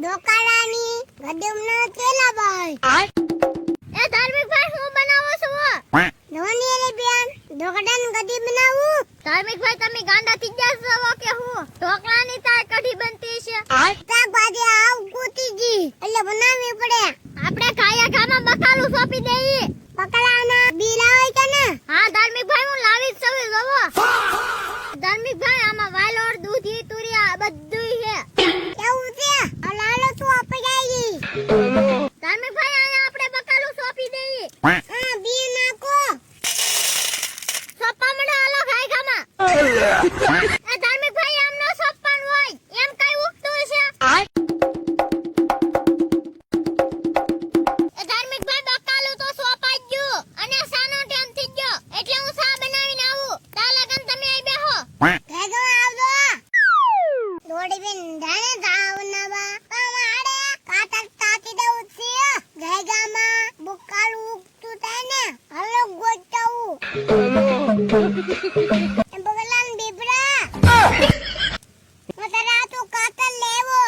ડોકારાની ગડમના ચેલા ભાઈ એ ધાર્મિક ભાઈ હું બનાવો છો ધોની રે બેન ઢોકળાન કઢી બનાવું ધાર્મિક ભાઈ તમે ગાંડા થઈ ગયા છો કે હું ઢોકળાની તાર કઢી બનતી છે શાકભાજી આવ કૂટીજી એટલે બનાવવી પડે આપણે ખાયા ખામાં બકાલું સોપી દઈએ બકાલાના બી લાવે છે ને હા ધાર્મિક ભાઈ હું લાવી જ છું જોવો ધાર્મિક ભાઈ આમાં વાલોર દૂધી તુરિયા બધું છે કેવું છે આ લાલો તો આપી જાય ધાર્મિક ભાઈ આને આપણે બકાલું સોપી દઈએ હા બી નાખો સોપા મને આલો ખાઈ ખામાં એ ધાર્મિક ભાઈ આમ નો સોપવાનું હોય એમ કઈ ઉગતું છે એ ધાર્મિક ભાઈ બકાલું તો સોપાઈ ગયું અને સાનો ટાઈમ થઈ ગયો એટલે હું સા બનાવીને આવું તા લગન તમે આઈ બેહો ભેગો આવજો દોડી બેન જાણે જાવનાવા તમારે કાતર તાકી દઉં છે ભેગામાં બકાલું ઉગતું થાય ને હલો ગોટાવું એમ બગલાન બીબરા મતરા તો કાતર લેવો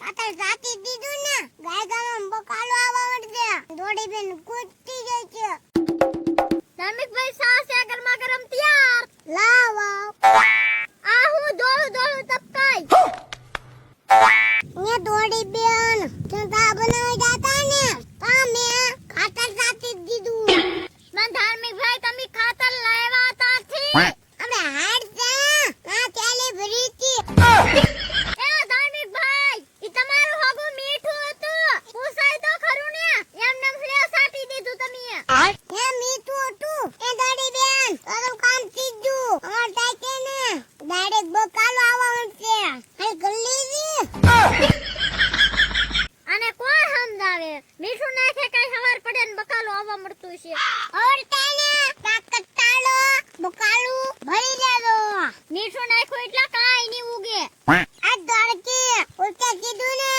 કાતર જાતી દીધું ને ગાયગામાં બકાલો આવવા મળશે દોડી બેન કૂદતી જાય છે ધાર્મિક ભાઈ સાસ છે ગરમા ગરમ તૈયાર લાવો આ હું દોડું તપકાઈ ને દોડી બેન ચા બનાવી જાતા ને તમે ખાતર જાતી દીધું મન ધાર્મિક ભાઈ તમે ખાતર લાવ્યા તાથી આપણે હાડ છે ના ચાલે ભરીતી એ ધાર્મિક ભાઈ ઈ તમારું હગું મીઠું હતું પૂછાય તો ખરું ને એમ નમ ફ્લે સાટી દીધું તમે એ મીઠું હતું એ દોડી બેન તારું કામ સીધું અમાર તાકે ને ડાયરેક્ટ બકાલો આવવા મળશે હે ગલ્લી અને કોણ સમજાવે મીઠું નાખે કઈ ખબર પડે ને બકાલો આવવા મળતું છે ઓર તેને કાકટાળો બકાલો ભરી દેજો મીઠું નાખ્યું એટલે કાઈ નહીં ઉગે આ દડકી ઉલટે કીધું ને